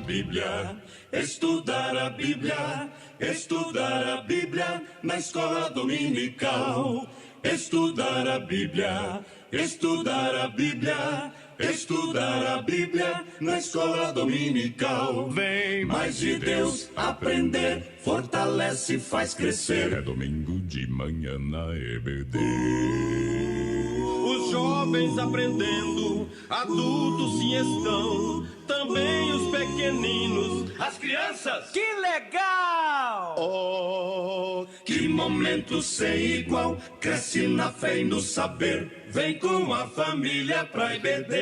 Bíblia, estudar a Bíblia, estudar a Bíblia na escola dominical. Estudar a Bíblia, estudar a Bíblia, estudar a Bíblia na escola dominical. Vem mais de Deus aprender, fortalece e faz crescer. É domingo de manhã na EBD. Os jovens aprendendo, adultos sim estão, também os pequeninos, as crianças. Que legal! Oh, que momento sem igual, cresce na fé e no saber, vem com a família pra EBD.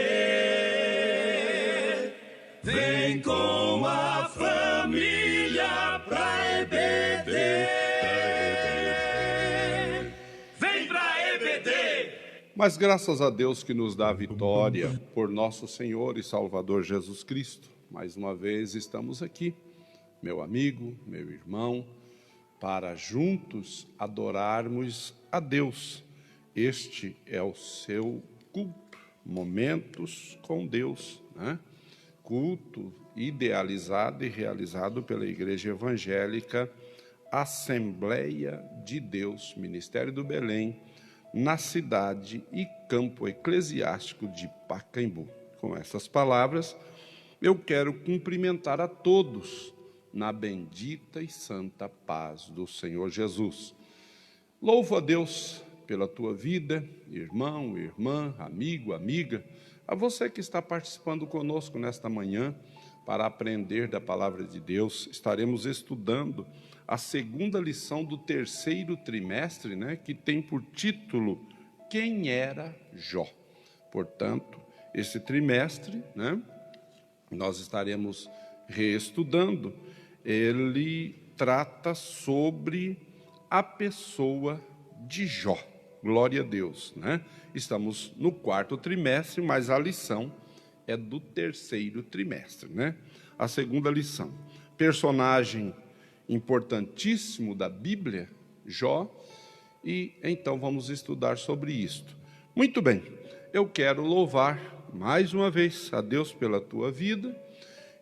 Vem com a família pra EBD. Vem pra EBD. Mas graças a Deus que nos dá a vitória por nosso Senhor e Salvador Jesus Cristo. Mais uma vez estamos aqui, meu amigo, meu irmão, para juntos adorarmos a Deus. Este é o seu culto, momentos com Deus, né? Culto idealizado e realizado pela Igreja Evangélica Assembleia de Deus, Ministério do Belém, na cidade e campo eclesiástico de Pacaembu. Com essas palavras, eu quero cumprimentar a todos na bendita e santa paz do Senhor Jesus. Louvo a Deus pela tua vida, irmão, irmã, amigo, amiga, a você que está participando conosco nesta manhã para aprender da palavra de Deus. Estaremos estudando a segunda lição do terceiro trimestre, né, que tem por título Quem era Jó? Portanto, esse trimestre, né, nós estaremos reestudando. Ele trata sobre a pessoa de Jó. Glória a Deus, né? Estamos no quarto trimestre, mas a lição é do terceiro trimestre, né? A segunda lição. Personagem importantíssimo da Bíblia, Jó, e então vamos estudar sobre isto. Muito bem, eu quero louvar mais uma vez a Deus pela tua vida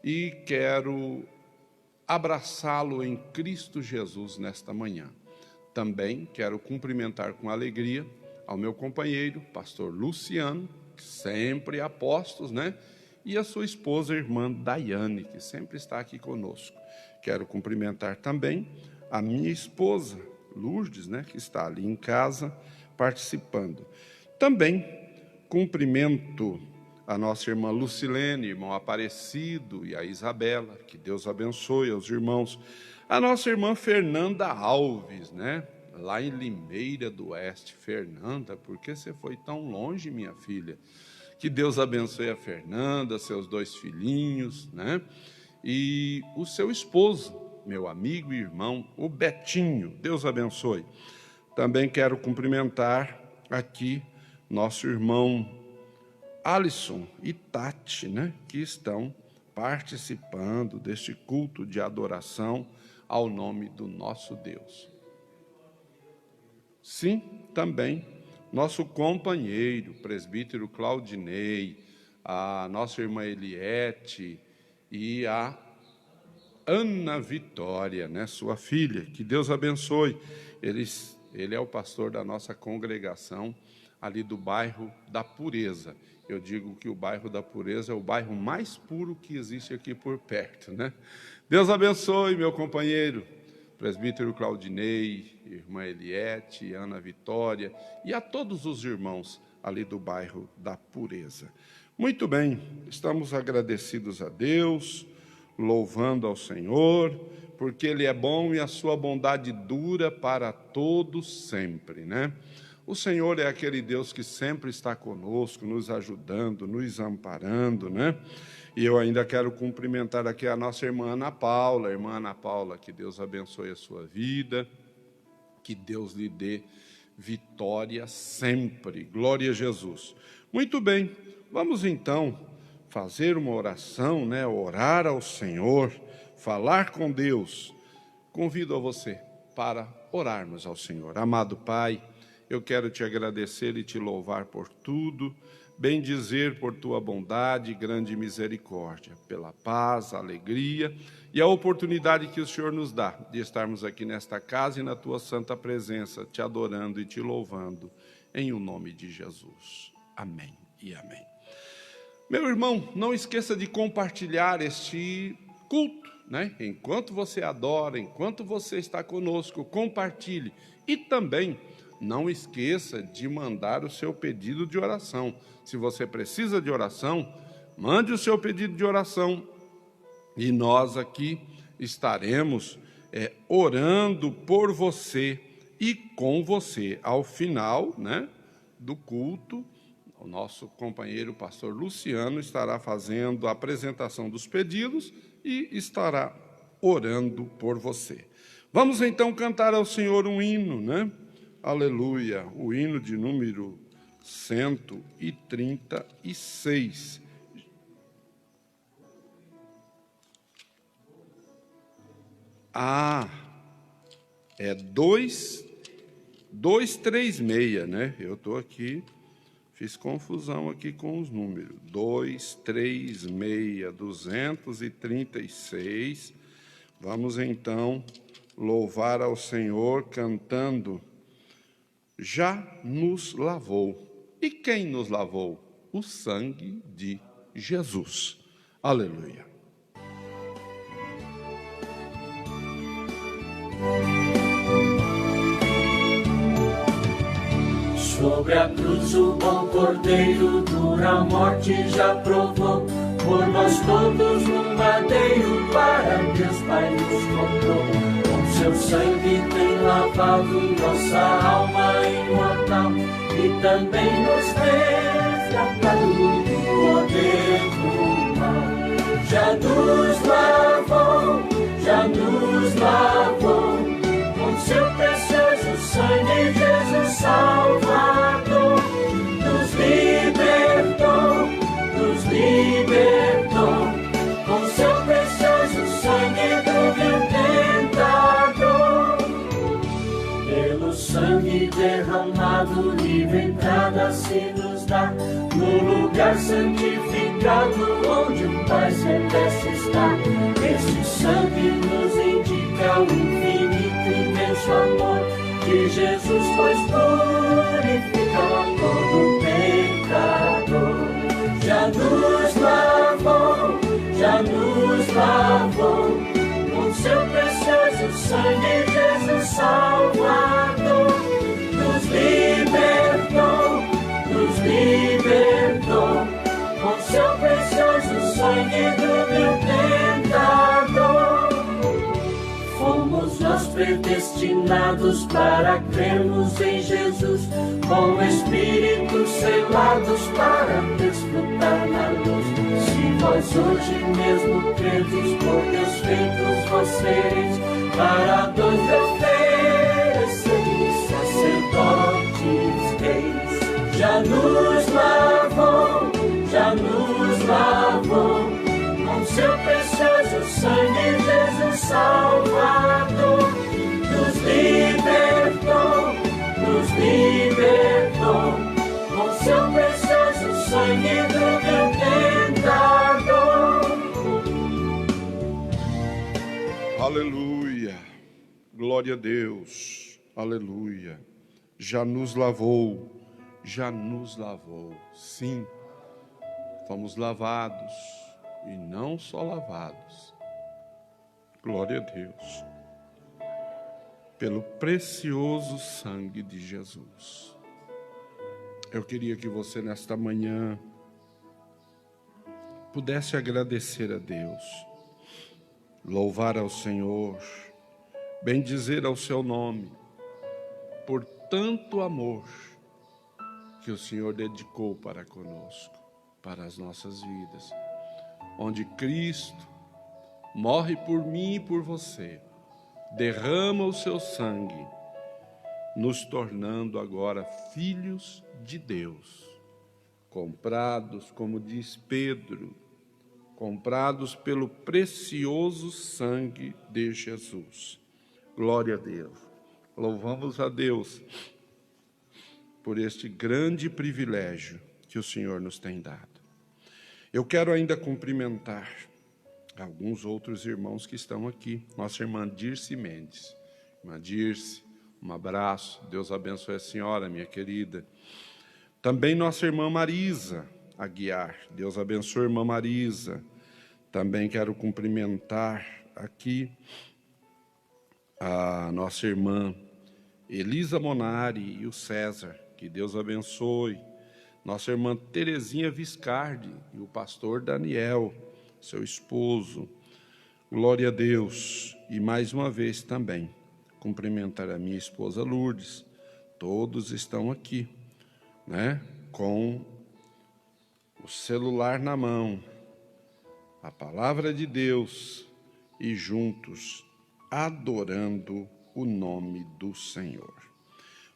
e quero abraçá-lo em Cristo Jesus nesta manhã. Também quero cumprimentar com alegria ao meu companheiro, pastor Luciano, sempre apostos, né? E a sua esposa, a irmã Daiane, que sempre está aqui conosco. Quero cumprimentar também a minha esposa, Lourdes, né? Que está ali em casa participando. Também cumprimento a nossa irmã Lucilene, irmão Aparecido e a Isabela, que Deus abençoe aos irmãos. A nossa irmã Fernanda Alves, né? Lá em Limeira do Oeste. Fernanda, por que você foi tão longe, minha filha? Que Deus abençoe a Fernanda, seus dois filhinhos, né? E o seu esposo, meu amigo e irmão, o Betinho. Deus abençoe. Também quero cumprimentar aqui nosso irmão Alisson e Tati, né? Que estão participando deste culto de adoração ao nome do nosso Deus. Sim, também nosso companheiro, presbítero Claudinei, a nossa irmã Eliette e a Ana Vitória, né, sua filha, que Deus abençoe. Ele é o pastor da nossa congregação ali do bairro da Pureza. Eu digo que o bairro da Pureza é o bairro mais puro que existe aqui por perto, né? Deus abençoe, meu companheiro, presbítero Claudinei, irmã Eliette, Ana Vitória e a todos os irmãos ali do bairro da Pureza. Muito bem, estamos agradecidos a Deus, louvando ao Senhor, porque Ele é bom e a sua bondade dura para todos sempre, né? O Senhor é aquele Deus que sempre está conosco, nos ajudando, nos amparando, né? E eu ainda quero cumprimentar aqui a nossa irmã Ana Paula, que Deus abençoe a sua vida, que Deus lhe dê vitória sempre. Glória a Jesus. Muito bem, vamos então fazer uma oração, né? Orar ao Senhor, falar com Deus. Convido a você para orarmos ao Senhor. Amado Pai, eu quero te agradecer e te louvar por tudo. bendizer por tua bondade e grande misericórdia, pela paz, a alegria e a oportunidade que o Senhor nos dá de estarmos aqui nesta casa e na tua santa presença, te adorando e te louvando, em o nome de Jesus. Amém e amém. Meu irmão, não esqueça de compartilhar este culto, né? Enquanto você adora, enquanto você está conosco, compartilhe. E também não esqueça de mandar o seu pedido de oração. Se você precisa de oração, mande o seu pedido de oração e nós aqui estaremos orando por você e com você. Ao final, né, do culto, o nosso companheiro pastor Luciano estará fazendo a apresentação dos pedidos e estará orando por você. Vamos então cantar ao Senhor um hino, né? Aleluia, o hino de número 136. É 236, né? Eu estou aqui, fiz confusão aqui com os números. 236, 236. Vamos então louvar ao Senhor cantando Já nos lavou. E quem nos lavou? O sangue de Jesus. Aleluia. Sobre a cruz o bom cordeiro dura morte já provou, por nós todos no madeiro para Deus Pai nos comprou. Com seu sangue tem lavado nossa alma imortal e também nos resgatado do poder do mal. Já nos lavou, com seu precioso sangue Jesus Salvador nos libertou, com seu precioso sangue do vil tentador. Pelo sangue derramado, livre entrada se nos dá no lugar santificado onde o Pai Celeste está. Este sangue nos indica o infinito e imenso amor que Jesus pois purifica todo pecador. Já nos lavou, com seu precioso sangue Jesus Salvador nos libertou, com seu precioso sangue do vil tentador. Fomos nós predestinados para crermos em Jesus, com o Espírito selados para desfrutar na luz. Se vós hoje mesmo credes, por Deus feitos vós sereis, para Deus ofereceis sacerdotes reis. Já nos lavou, com seu precioso sangue Jesus Salvador nos libertou, com seu precioso sangue do vil tentador. Aleluia, glória a Deus, aleluia. Já nos lavou, sim, fomos lavados e não só lavados, glória a Deus, pelo precioso sangue de Jesus. Eu queria que você nesta manhã pudesse agradecer a Deus, louvar ao Senhor, bendizer ao seu nome, por tanto amor que o Senhor dedicou para conosco, para as nossas vidas, onde Cristo morre por mim e por você, derrama o seu sangue, nos tornando agora filhos de Deus, comprados, como diz Pedro, comprados pelo precioso sangue de Jesus. Glória a Deus. Louvamos a Deus por este grande privilégio que o Senhor nos tem dado. Eu quero ainda cumprimentar alguns outros irmãos que estão aqui. Nossa irmã Dirce Mendes. Irmã Dirce, um abraço. Deus abençoe a senhora, minha querida. Também nossa irmã Marisa Aguiar. Deus abençoe a irmã Marisa. Também quero cumprimentar aqui a nossa irmã Elisa Monari e o César. Que Deus abençoe. Nossa irmã Terezinha Viscardi e o pastor Daniel, seu esposo. Glória a Deus. E mais uma vez também cumprimentar a minha esposa Lourdes. Todos estão aqui, né? Com o celular na mão, a palavra de Deus e juntos adorando o nome do Senhor.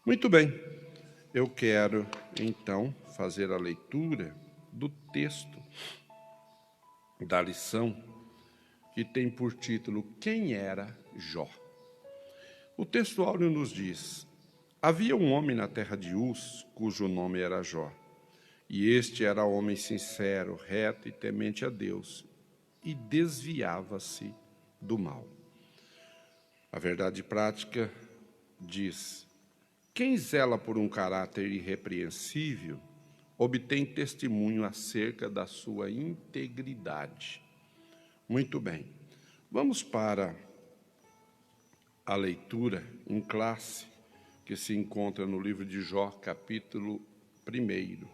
Muito bem, eu quero então fazer a leitura do texto da lição que tem por título Quem era Jó? O texto áureo nos diz: havia um homem na terra de Uz, cujo nome era Jó, e este era homem sincero, reto e temente a Deus, e desviava-se do mal. A verdade prática diz: quem zela por um caráter irrepreensível obtém testemunho acerca da sua integridade. Muito bem, vamos para a leitura em classe que se encontra no livro de Jó, capítulo 1,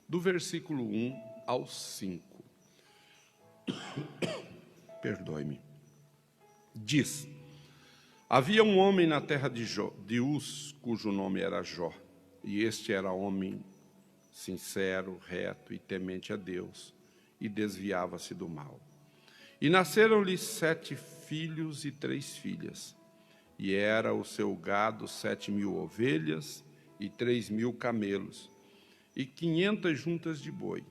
do versículo 1 ao 5. Perdoe-me. Diz: havia um homem na terra de Uz, cujo nome era Jó, e este era homem sincero, reto e temente a Deus, e desviava-se do mal. E nasceram-lhe 7 filhos e 3 filhas, e era o seu gado 7.000 ovelhas e 3.000 camelos, e 500 juntas de boi,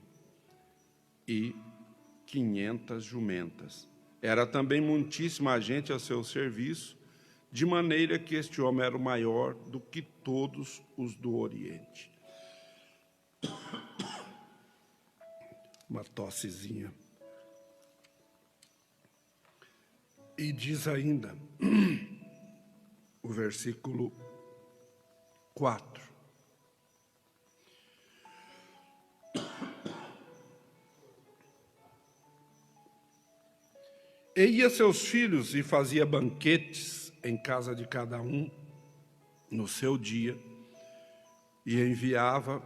e 500 jumentas. Era também muitíssima gente a seu serviço, de maneira que este homem era o maior do que todos os do Oriente. Uma tossezinha. E diz ainda o versículo 4. E ia seus filhos e fazia banquetes em casa de cada um no seu dia, e enviava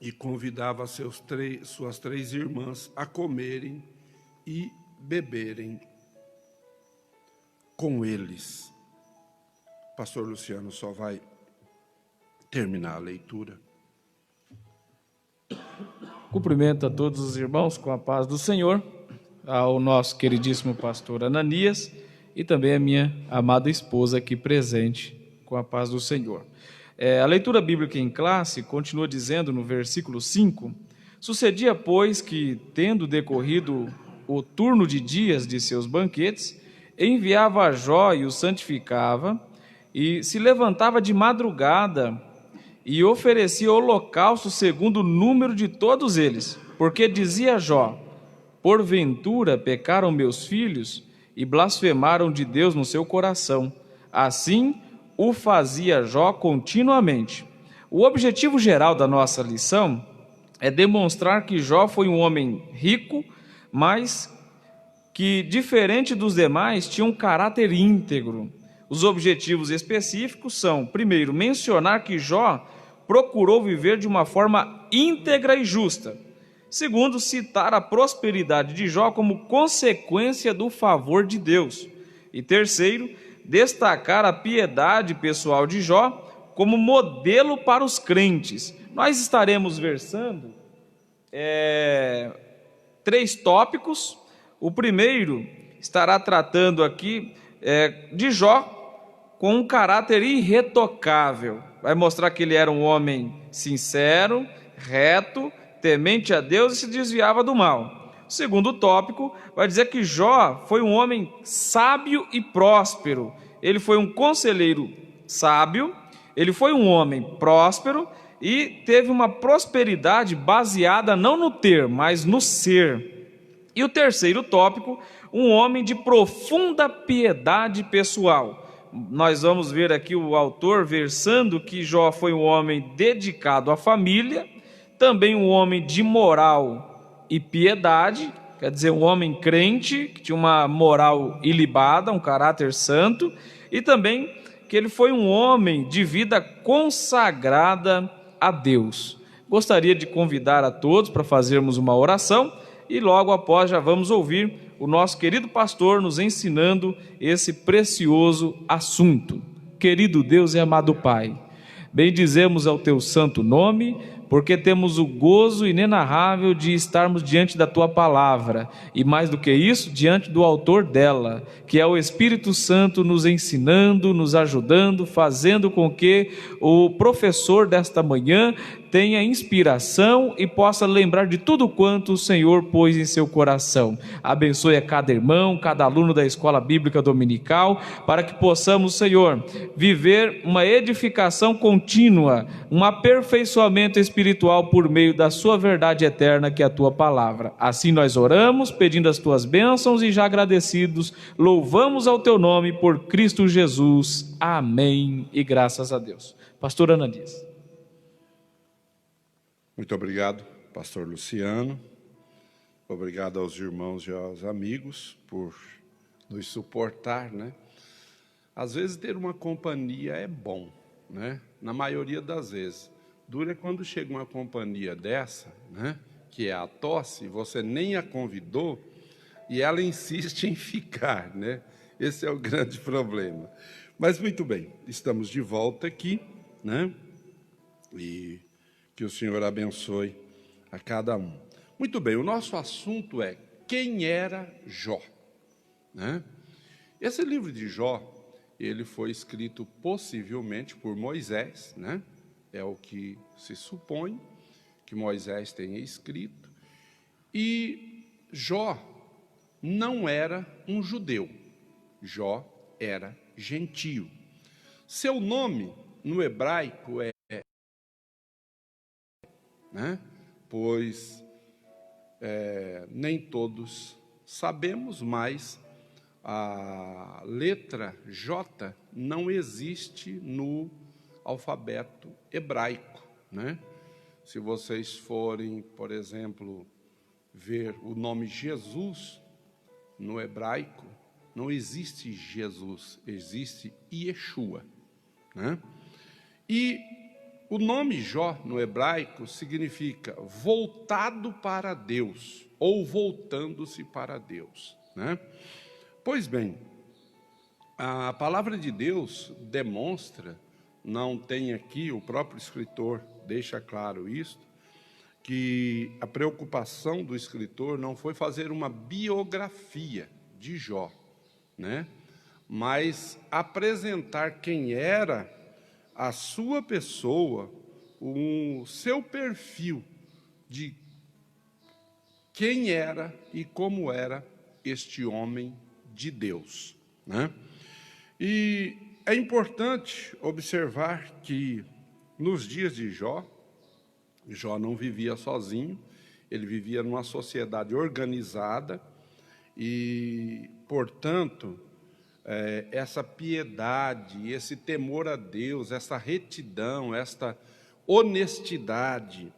e convidava suas 3 irmãs a comerem e beberem com eles. Pastor Luciano só vai terminar a leitura. Cumprimento a todos os irmãos com a paz do Senhor, ao nosso queridíssimo pastor Ananias e também a minha amada esposa aqui presente, com a paz do Senhor. A leitura bíblica em classe continua dizendo no versículo 5: sucedia, pois, que, tendo decorrido o turno de dias de seus banquetes, enviava a Jó e o santificava, e se levantava de madrugada e oferecia holocausto segundo o número de todos eles, porque dizia Jó: porventura pecaram meus filhos e blasfemaram de Deus no seu coração. Assim o fazia Jó continuamente. O objetivo geral da nossa lição é demonstrar que Jó foi um homem rico, mas que, diferente dos demais, tinha um caráter íntegro. Os objetivos específicos são, primeiro, mencionar que Jó procurou viver de uma forma íntegra e justa. Segundo, citar a prosperidade de Jó como consequência do favor de Deus. E terceiro, destacar a piedade pessoal de Jó como modelo para os crentes. Nós estaremos versando 3 tópicos. O primeiro estará tratando aqui de Jó com um caráter irretocável. Vai mostrar que ele era um homem sincero, reto, temente a Deus e se desviava do mal. O segundo tópico vai dizer que Jó foi um homem sábio e próspero. Ele foi um conselheiro sábio, ele foi um homem próspero e teve uma prosperidade baseada não no ter, mas no ser. E o terceiro tópico, um homem de profunda piedade pessoal. Nós vamos ver aqui o autor versando que Jó foi um homem dedicado à família, também um homem de moral e piedade, quer dizer, um homem crente, que tinha uma moral ilibada, um caráter santo, e também que ele foi um homem de vida consagrada a Deus. Gostaria de convidar a todos para fazermos uma oração e logo após já vamos ouvir o nosso querido pastor nos ensinando esse precioso assunto. Querido Deus e amado Pai, bendizemos ao teu santo nome, porque temos o gozo inenarrável de estarmos diante da tua palavra, e mais do que isso, diante do autor dela, que é o Espírito Santo nos ensinando, nos ajudando, fazendo com que o professor desta manhã tenha inspiração e possa lembrar de tudo quanto o Senhor pôs em seu coração. Abençoe a cada irmão, cada aluno da Escola Bíblica Dominical, para que possamos, Senhor, viver uma edificação contínua, um aperfeiçoamento espiritual por meio da sua verdade eterna, que é a tua palavra. Assim nós oramos, pedindo as tuas bênçãos e já agradecidos, louvamos ao teu nome por Cristo Jesus. Amém e graças a Deus. Pastor Ananias. Muito obrigado, pastor Luciano. Obrigado aos irmãos e aos amigos por nos suportar, né? Às vezes ter uma companhia é bom, né? Na maioria das vezes. Dura quando chega uma companhia dessa, né? Que é a tosse, você nem a convidou e ela insiste em ficar, né? Esse é o grande problema. Mas muito bem, estamos de volta aqui, né? E que o Senhor abençoe a cada um. Muito bem, o nosso assunto é quem era Jó, né? Esse livro de Jó, ele foi escrito possivelmente por Moisés, né? É o que se supõe que Moisés tenha escrito. E Jó não era um judeu, Jó era gentio. Seu nome no hebraico é, né? Pois nem todos sabemos, mas a letra J não existe no alfabeto hebraico, né? Se vocês forem, por exemplo, ver o nome Jesus no hebraico, não existe Jesus, existe Yeshua, né? E o nome Jó no hebraico significa voltado para Deus ou voltando-se para Deus, né? Pois bem, a palavra de Deus demonstra, não tem aqui, o próprio escritor deixa claro isso, que a preocupação do escritor não foi fazer uma biografia de Jó, né? Mas apresentar quem era a sua pessoa, o seu perfil de quem era e como era este homem de Deus, né? E é importante observar que nos dias de Jó, Jó não vivia sozinho, ele vivia numa sociedade organizada e, portanto, essa piedade, esse temor a Deus, essa retidão, esta honestidade,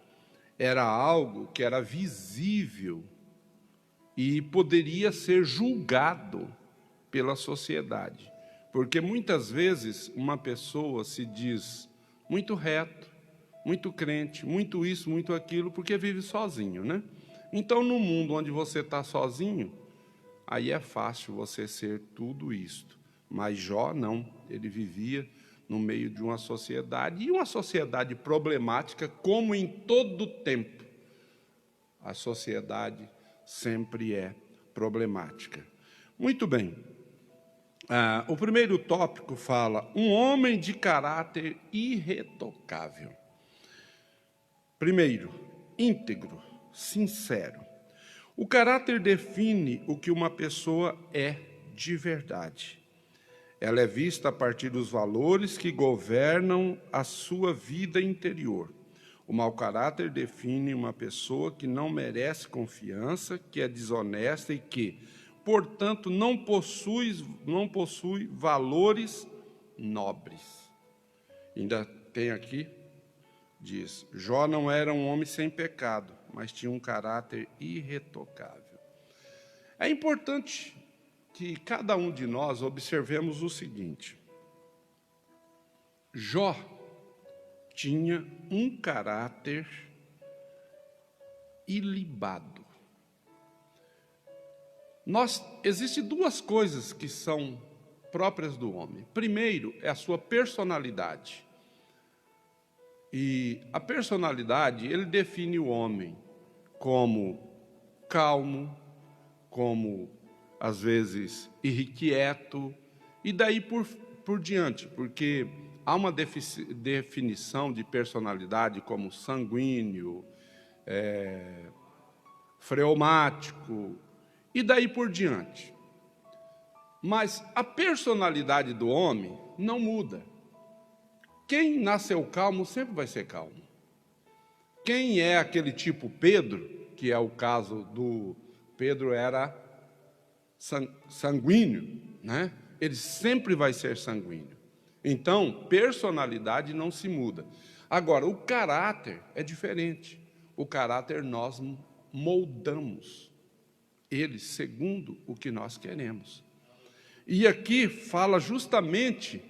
era algo que era visível e poderia ser julgado pela sociedade. Porque muitas vezes uma pessoa se diz muito reto, muito crente, muito isso, muito aquilo, porque vive sozinho, né? Então, no mundo onde você está sozinho, aí é fácil você ser tudo isto. Mas Jó não, ele vivia no meio de uma sociedade, e uma sociedade problemática, como em todo tempo. A sociedade sempre é problemática. Muito bem. O primeiro tópico fala, um homem de caráter irretocável. Primeiro, íntegro, sincero. O caráter define o que uma pessoa é de verdade. Ela é vista a partir dos valores que governam a sua vida interior. O mau caráter define uma pessoa que não merece confiança, que é desonesta e que, portanto, não possui valores nobres. Ainda tem aqui, diz, Jó não era um homem sem pecado, mas tinha um caráter irretocável. É importante que cada um de nós observemos o seguinte: Jó tinha um caráter ilibado. Existem duas coisas que são próprias do homem. Primeiro é a sua personalidade. E a personalidade, ele define o homem como calmo, como, às vezes, irrequieto, e daí por diante, porque há uma definição de personalidade como sanguíneo, fleumático, e daí por diante. Mas a personalidade do homem não muda. Quem nasceu calmo sempre vai ser calmo. Quem é aquele tipo Pedro, que é o caso do Pedro era sanguíneo, né? Ele sempre vai ser sanguíneo. Então, personalidade não se muda. Agora, o caráter é diferente. O caráter nós moldamos ele segundo o que nós queremos. E aqui fala justamente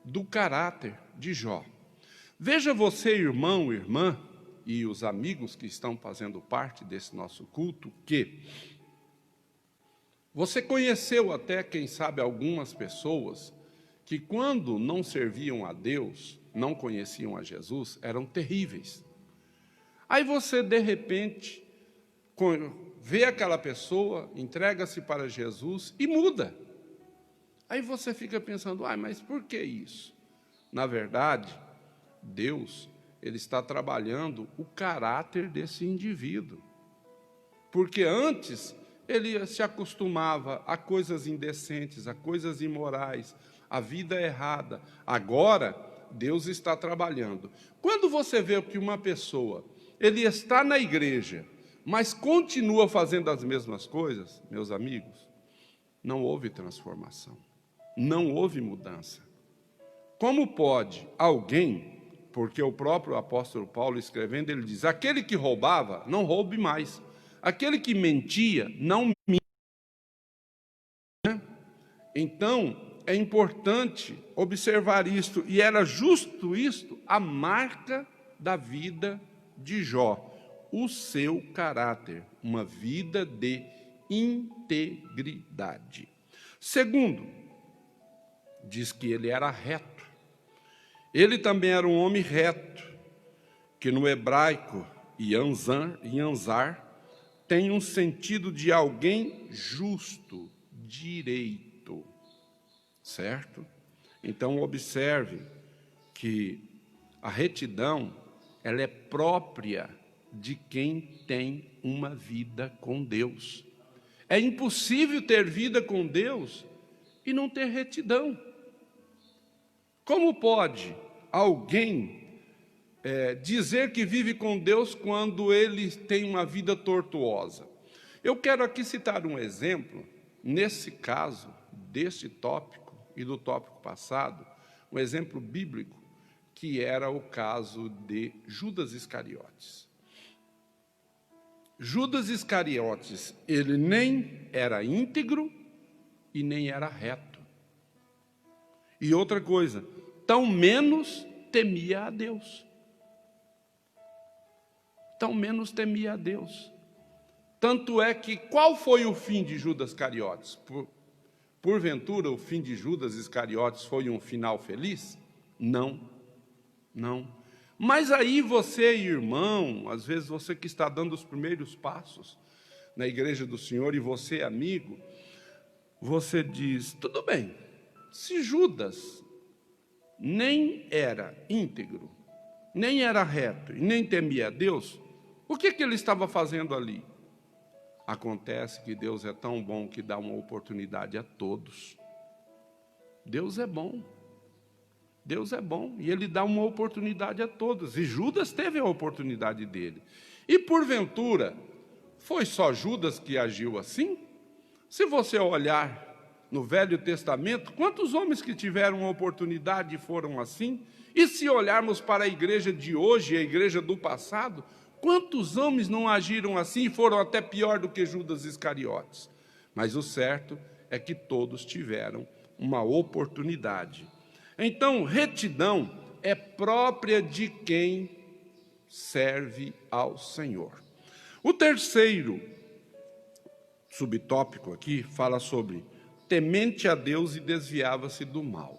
do caráter de Jó. Veja você, irmão, irmã, e os amigos que estão fazendo parte desse nosso culto, que você conheceu até, quem sabe, algumas pessoas que quando não serviam a Deus, não conheciam a Jesus, eram terríveis. Aí você, de repente, vê aquela pessoa, entrega-se para Jesus e muda. Aí você fica pensando, mas por que isso? Na verdade, Deus, ele está trabalhando o caráter desse indivíduo. Porque antes ele se acostumava a coisas indecentes, a coisas imorais, a vida errada. Agora, Deus está trabalhando. Quando você vê que uma pessoa, ele está na igreja, mas continua fazendo as mesmas coisas, meus amigos, não houve transformação, não houve mudança. Como pode alguém, porque o próprio apóstolo Paulo escrevendo, ele diz, aquele que roubava, não roube mais. Aquele que mentia, não minta. Então, é importante observar isto, e era justo isto a marca da vida de Jó, o seu caráter, uma vida de integridade. Segundo, diz que ele era reto. Ele também era um homem reto, que no hebraico, Yanzar, tem um sentido de alguém justo, direito, certo? Então, observe que a retidão, ela é própria de quem tem uma vida com Deus. É impossível ter vida com Deus e não ter retidão. Como pode alguém dizer que vive com Deus quando ele tem uma vida tortuosa? Eu quero aqui citar um exemplo, nesse caso, deste tópico e do tópico passado, um exemplo bíblico, que era o caso de Judas Iscariotes. Judas Iscariotes, ele nem era íntegro e nem era reto. E outra coisa, tão menos temia a Deus. Tão menos temia a Deus. Tanto é que, qual foi o fim de Judas Iscariotes? Porventura, o fim de Judas Iscariotes foi um final feliz? Não, não. Mas aí você, irmão, às vezes você que está dando os primeiros passos na igreja do Senhor, e você, amigo, você diz, tudo bem, se Judas nem era íntegro, nem era reto e nem temia a Deus, o que ele estava fazendo ali? Acontece que Deus é tão bom que dá uma oportunidade a todos. Deus é bom. Deus é bom e Ele dá uma oportunidade a todos. E Judas teve a oportunidade dele. E porventura, foi só Judas que agiu assim? Se você olhar no Velho Testamento, quantos homens que tiveram a oportunidade foram assim? E se olharmos para a igreja de hoje e a igreja do passado, quantos homens não agiram assim e foram até pior do que Judas Iscariotes? Mas o certo é que todos tiveram uma oportunidade. Então, retidão é própria de quem serve ao Senhor. O terceiro subtópico aqui fala sobre temente a Deus e desviava-se do mal.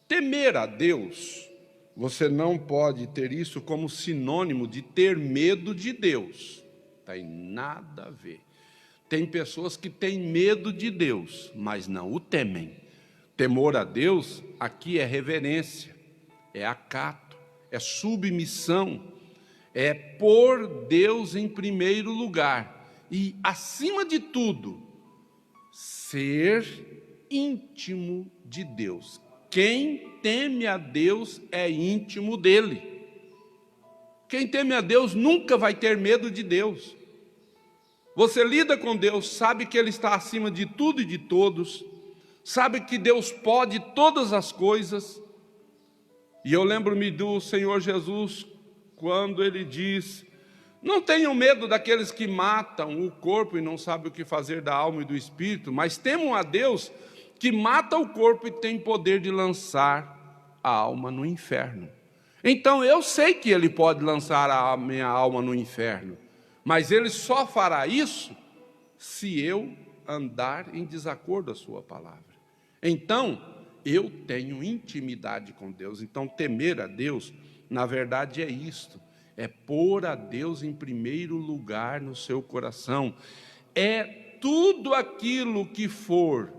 Temer a Deus, você não pode ter isso como sinônimo de ter medo de Deus. Não tem nada a ver. Tem pessoas que têm medo de Deus, mas não o temem. Temor a Deus aqui é reverência, é acato, é submissão, é pôr Deus em primeiro lugar e, acima de tudo, ser íntimo de Deus. Quem teme a Deus é íntimo dele. Quem teme a Deus nunca vai ter medo de Deus. Você lida com Deus, sabe que Ele está acima de tudo e de todos, sabe que Deus pode todas as coisas. E eu lembro-me do Senhor Jesus, quando Ele diz: não tenham medo daqueles que matam o corpo e não sabem o que fazer da alma e do espírito, mas temam a Deus que mata o corpo e tem poder de lançar a alma no inferno. Então eu sei que Ele pode lançar a minha alma no inferno, mas Ele só fará isso se eu andar em desacordo à sua palavra. Então, eu tenho intimidade com Deus. Então, temer a Deus, na verdade, é isto. É pôr a Deus em primeiro lugar no seu coração. É tudo aquilo que for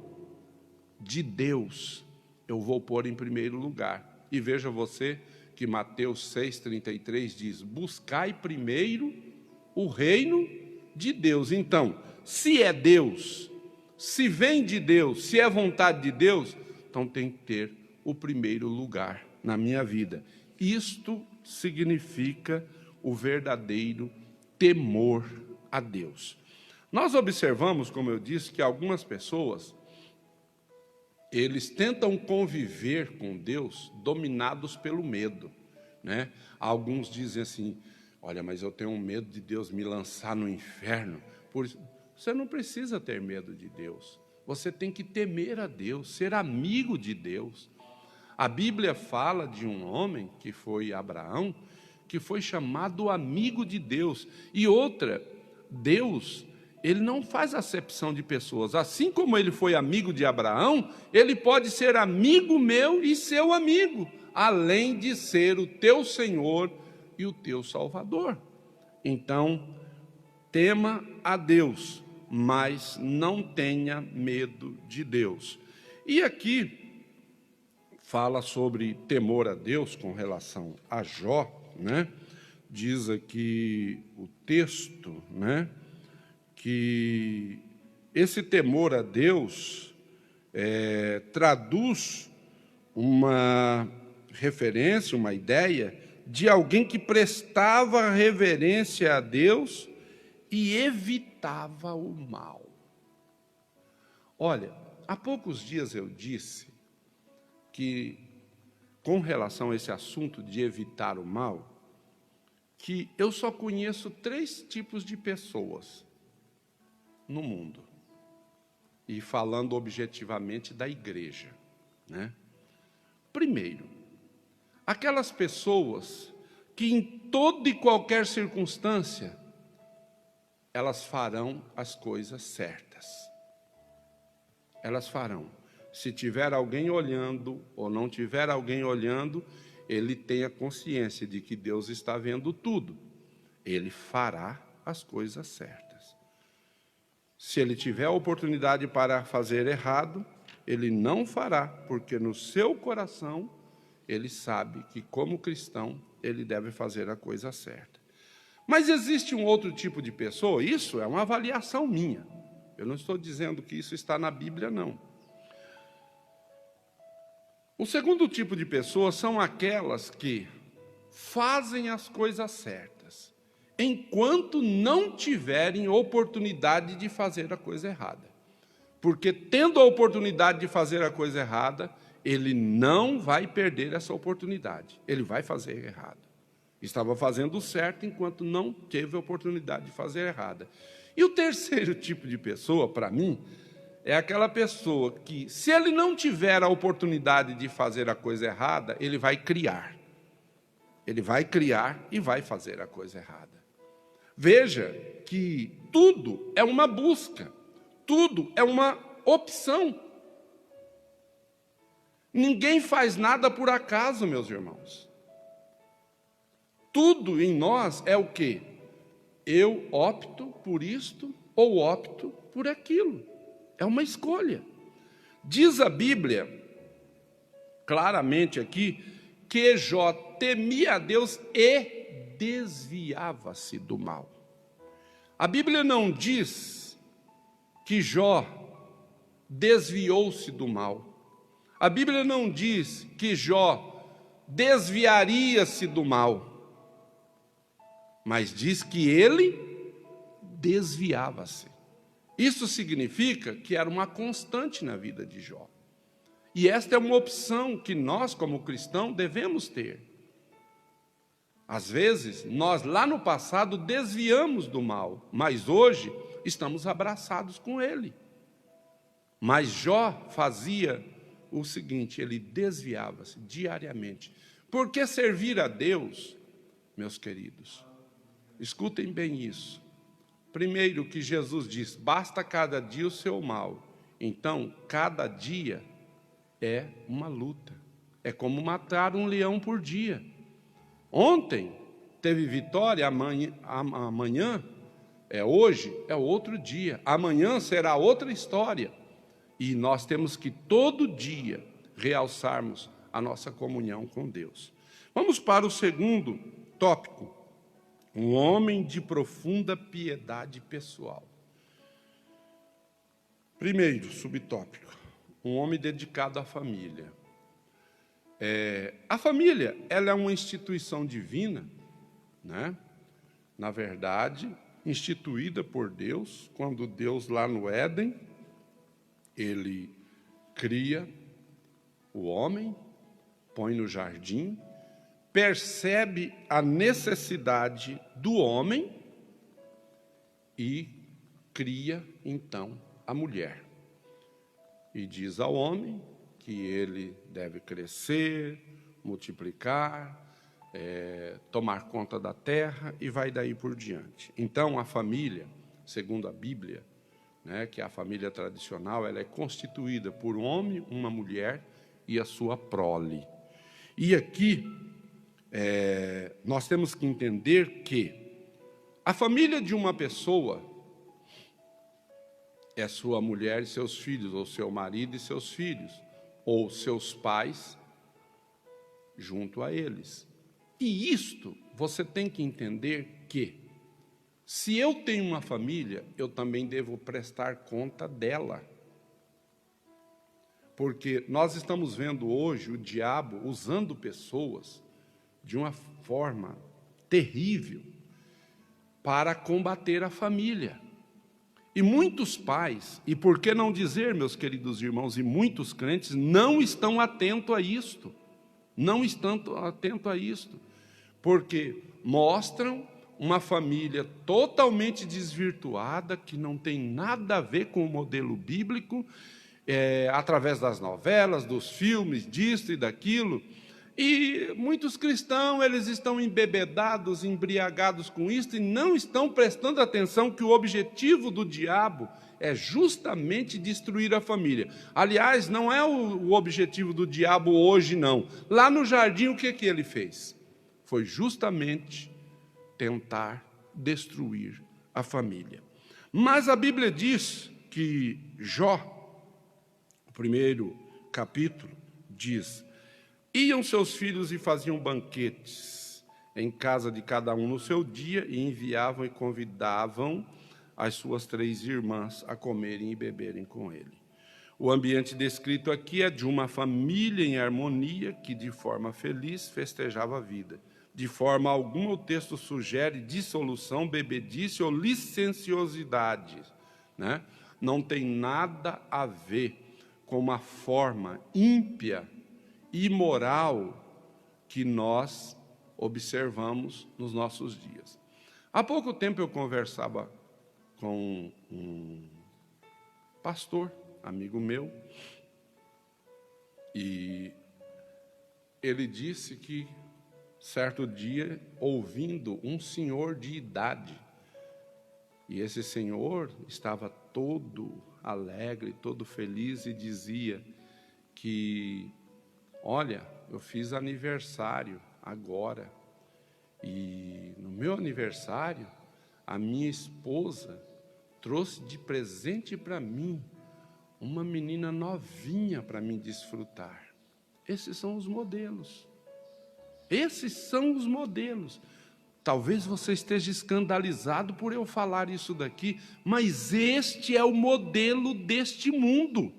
de Deus, eu vou pôr em primeiro lugar. E veja você que Mateus 6,33 diz: buscai primeiro o reino de Deus. Então, se é Deus, se vem de Deus, se é vontade de Deus, então tem que ter o primeiro lugar na minha vida. Isto significa o verdadeiro temor a Deus. Nós observamos, como eu disse, que algumas pessoas, eles tentam conviver com Deus dominados pelo medo, né? Alguns dizem assim: olha, mas eu tenho medo de Deus me lançar no inferno. Por isso, você não precisa ter medo de Deus. Você tem que temer a Deus, ser amigo de Deus. A Bíblia fala de um homem, que foi Abraão, que foi chamado amigo de Deus. E outra, Deus, Ele não faz acepção de pessoas. Assim como Ele foi amigo de Abraão, Ele pode ser amigo meu e seu amigo, além de ser o teu Senhor e o teu Salvador. Então, tema a Deus, mas não tenha medo de Deus. E aqui fala sobre temor a Deus com relação a Jó, né? Diz aqui o texto, né, que esse temor a Deus traduz uma referência, uma ideia de alguém que prestava reverência a Deus e evitava o mal. Olha, há poucos dias eu disse que, com relação a esse assunto de evitar o mal, que eu só conheço 3 tipos de pessoas no mundo, e falando objetivamente da igreja, né? Primeiro, aquelas pessoas que em toda e qualquer circunstância elas farão as coisas certas. Elas farão. Se tiver alguém olhando ou não tiver alguém olhando, ele tenha consciência de que Deus está vendo tudo. Ele fará as coisas certas. Se ele tiver a oportunidade para fazer errado, ele não fará, porque no seu coração ele sabe que, como cristão, ele deve fazer a coisa certa. Mas existe um outro tipo de pessoa, isso é uma avaliação minha. Eu não estou dizendo que isso está na Bíblia, não. O segundo tipo de pessoas são aquelas que fazem as coisas certas, enquanto não tiverem oportunidade de fazer a coisa errada. Porque tendo a oportunidade de fazer a coisa errada, ele não vai perder essa oportunidade, ele vai fazer errado. Estava fazendo certo enquanto não teve a oportunidade de fazer errada. E o terceiro tipo de pessoa, para mim, é aquela pessoa que, se ele não tiver a oportunidade de fazer a coisa errada, ele vai criar. Ele vai criar e vai fazer a coisa errada. Veja que tudo é uma busca, tudo é uma opção. Ninguém faz nada por acaso, meus irmãos. Tudo em nós é o quê? Eu opto por isto ou opto por aquilo. É uma escolha. Diz a Bíblia, claramente aqui, que Jó temia a Deus e desviava-se do mal. A Bíblia não diz que Jó desviou-se do mal. A Bíblia não diz que Jó desviaria-se do mal. Mas diz que ele desviava-se. Isso significa que era uma constante na vida de Jó. E esta é uma opção que nós, como cristãos, devemos ter. Às vezes, nós lá no passado desviamos do mal, mas hoje estamos abraçados com ele. Mas Jó fazia o seguinte, ele desviava-se diariamente. Porque servir a Deus, meus queridos, escutem bem isso. Primeiro que Jesus diz, basta cada dia o seu mal. Então, cada dia é uma luta. É como matar um leão por dia. Ontem teve vitória, amanhã é hoje, é outro dia. Amanhã será outra história. E nós temos que todo dia realçarmos a nossa comunhão com Deus. Vamos para o segundo tópico. Um homem de profunda piedade pessoal. Primeiro subtópico, um homem dedicado à família. A família, ela é uma instituição divina, né? Na verdade, instituída por Deus, quando Deus lá no Éden, ele cria o homem, põe no jardim, percebe a necessidade do homem e cria, então, a mulher. E diz ao homem que ele deve crescer, multiplicar, tomar conta da terra e vai daí por diante. Então, a família, segundo a Bíblia, né, que é a família tradicional, ela é constituída por um homem, uma mulher e a sua prole. E aqui, nós temos que entender que a família de uma pessoa é sua mulher e seus filhos, ou seu marido e seus filhos, ou seus pais junto a eles. E isto você tem que entender que, se eu tenho uma família, eu também devo prestar conta dela. Porque nós estamos vendo hoje o diabo usando pessoas de uma forma terrível para combater a família. E muitos pais, e por que não dizer, meus queridos irmãos, e muitos crentes, não estão atentos a isto. Não estão atentos a isto. Porque mostram uma família totalmente desvirtuada, que não tem nada a ver com o modelo bíblico, através das novelas, dos filmes, disso e daquilo. E muitos cristãos, eles estão embebedados, embriagados com isso e não estão prestando atenção que o objetivo do diabo é justamente destruir a família. Aliás, não é o objetivo do diabo hoje, não. Lá no jardim, o que ele fez? Foi justamente tentar destruir a família. Mas a Bíblia diz que Jó, o primeiro capítulo, diz: iam seus filhos e faziam banquetes em casa de cada um no seu dia, e enviavam e convidavam as suas 3 irmãs a comerem e beberem com ele. O ambiente descrito aqui é de uma família em harmonia que, de forma feliz, festejava a vida. De forma alguma, o texto sugere dissolução, bebedice ou licenciosidade, né? Não tem nada a ver com uma forma ímpia, imoral, que nós observamos nos nossos dias. Há pouco tempo eu conversava com um pastor, amigo meu, e ele disse que, certo dia, ouvindo um senhor de idade, e esse senhor estava todo alegre, todo feliz, e dizia que, olha, eu fiz aniversário agora, e no meu aniversário, a minha esposa trouxe de presente para mim uma menina novinha para mim desfrutar. Esses são os modelos. Esses são os modelos. Talvez você esteja escandalizado por eu falar isso daqui, mas este é o modelo deste mundo.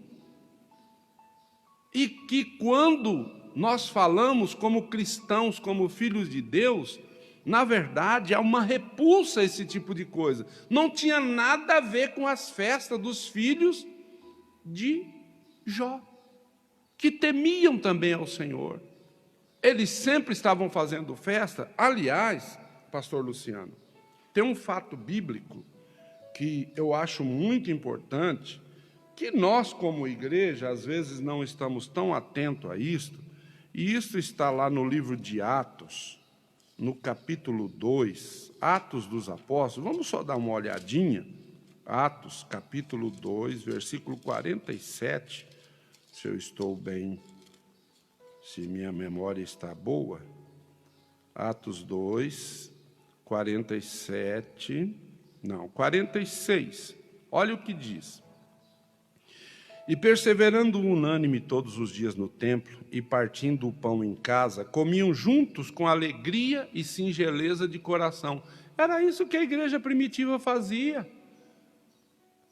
E que quando nós falamos como cristãos, como filhos de Deus, na verdade, há uma repulsa a esse tipo de coisa. Não tinha nada a ver com as festas dos filhos de Jó, que temiam também ao Senhor. Eles sempre estavam fazendo festa. Aliás, pastor Luciano, tem um fato bíblico que eu acho muito importante, que nós, como igreja, às vezes não estamos tão atentos a isto, e isso está lá no livro de Atos, no capítulo 2, Atos dos Apóstolos. Vamos só dar uma olhadinha. Atos, capítulo 2, versículo 47, se eu estou bem, se minha memória está boa. Atos 2, 46, olha o que diz. E perseverando unânime todos os dias no templo, e partindo o pão em casa, comiam juntos com alegria e singeleza de coração. Era isso que a igreja primitiva fazia.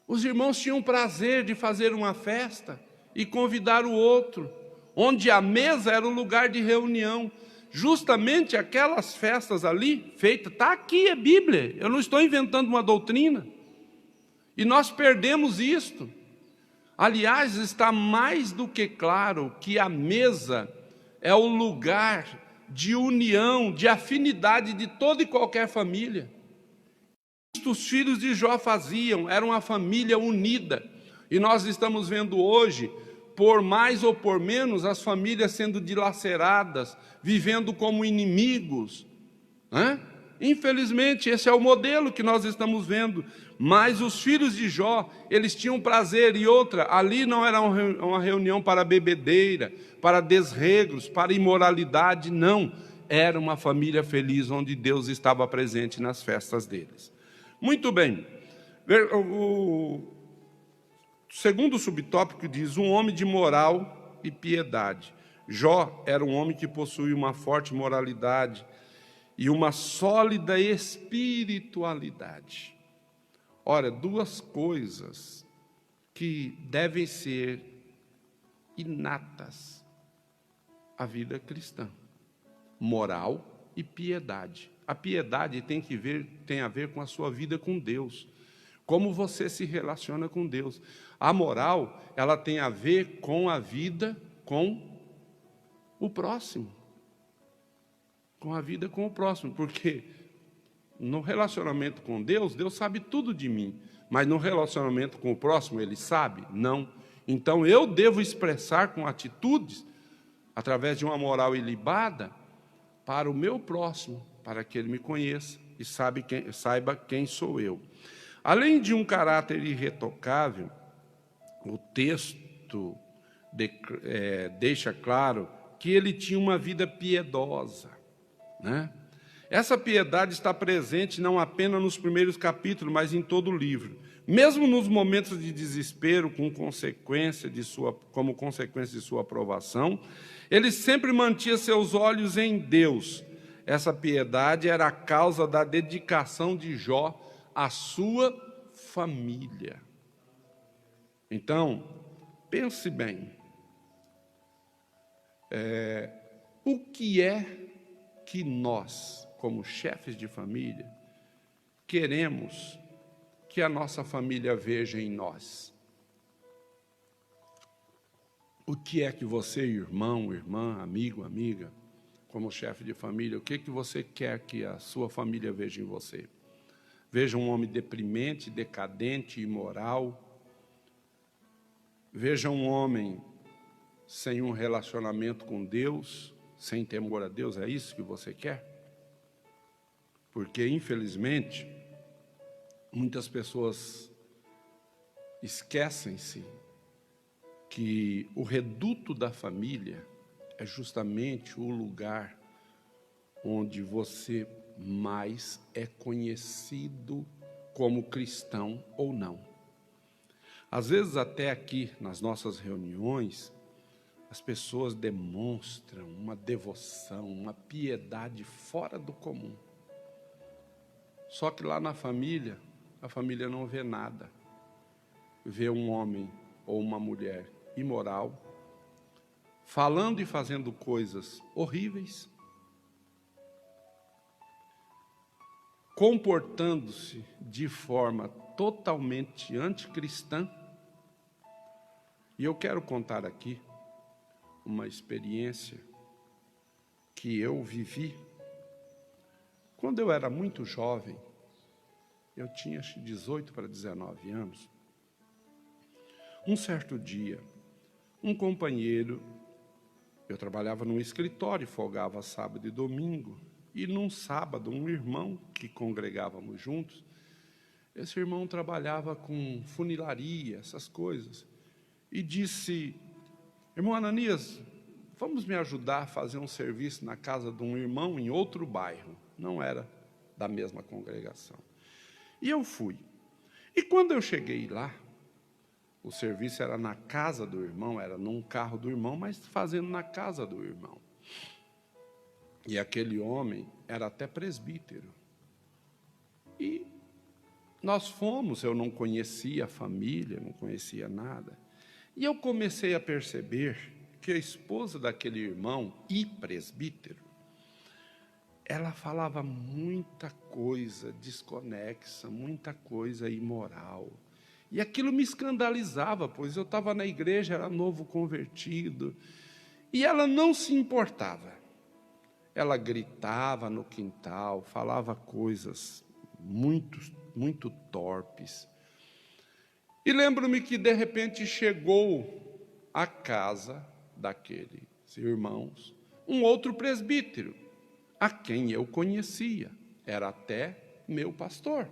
Os irmãos tinham prazer de fazer uma festa e convidar o outro, onde a mesa era o lugar de reunião. Justamente aquelas festas ali, feitas, está aqui a Bíblia, eu não estou inventando uma doutrina. E nós perdemos isto. Aliás, está mais do que claro que a mesa é o lugar de união, de afinidade de toda e qualquer família. Isto os filhos de Jó faziam, era uma família unida. E nós estamos vendo hoje, por mais ou por menos, as famílias sendo dilaceradas, vivendo como inimigos, né? Infelizmente, esse é o modelo que nós estamos vendo. Mas os filhos de Jó, eles tinham prazer. E outra, ali não era uma reunião para bebedeira, para desregros, para imoralidade, não. Era uma família feliz, onde Deus estava presente nas festas deles. Muito bem. O segundo subtópico diz: um homem de moral e piedade. Jó era um homem que possuía uma forte moralidade e uma sólida espiritualidade. Ora, duas coisas que devem ser inatas à vida cristã: moral e piedade. A piedade tem a ver com a sua vida com Deus, como você se relaciona com Deus. A moral, ela tem a ver com a vida com o próximo. Com a vida com o próximo, porque no relacionamento com Deus, Deus sabe tudo de mim, mas no relacionamento com o próximo, Ele sabe? Não. Então eu devo expressar com atitudes, através de uma moral ilibada, para o meu próximo, para que ele me conheça e saiba quem sou eu. Além de um caráter irretocável, o texto deixa claro que ele tinha uma vida piedosa, né? Essa piedade está presente não apenas nos primeiros capítulos, mas em todo o livro. Mesmo nos momentos de desespero, como consequência de sua aprovação, ele sempre mantinha seus olhos em Deus. Essa piedade era a causa da dedicação de Jó à sua família. Então, pense bem, o que é que nós, como chefes de família, queremos que a nossa família veja em nós? O que é que você, irmão, irmã, amigo, amiga, como chefe de família, o que é que você quer que a sua família veja em você? Veja um homem deprimente, decadente, imoral. Veja um homem sem um relacionamento com Deus, sem temor a Deus. É isso que você quer? Porque, infelizmente, muitas pessoas esquecem-se que o reduto da família é justamente o lugar onde você mais é conhecido como cristão ou não. Às vezes, até aqui nas nossas reuniões, as pessoas demonstram uma devoção, uma piedade fora do comum. Só que lá na família, a família não vê nada. Vê um homem ou uma mulher imoral, falando e fazendo coisas horríveis, comportando-se de forma totalmente anticristã. E eu quero contar aqui uma experiência que eu vivi quando eu era muito jovem. Eu tinha 18 para 19 anos. Um certo dia, um companheiro, eu trabalhava num escritório, folgava sábado e domingo, e num sábado, um irmão que congregávamos juntos, esse irmão trabalhava com funilaria, essas coisas, e disse: irmão Ananias, vamos me ajudar a fazer um serviço na casa de um irmão em outro bairro, não era da mesma congregação. E eu fui. E quando eu cheguei lá, o serviço era na casa do irmão, era num carro do irmão, mas fazendo na casa do irmão. E aquele homem era até presbítero. E nós fomos, eu não conhecia a família, não conhecia nada. E eu comecei a perceber que a esposa daquele irmão, e presbítero, ela falava muita coisa desconexa, muita coisa imoral. E aquilo me escandalizava, pois eu estava na igreja, era novo convertido, e ela não se importava. Ela gritava no quintal, falava coisas muito torpes. E lembro-me que, de repente, chegou à casa daqueles irmãos um outro presbítero, a quem eu conhecia, era até meu pastor,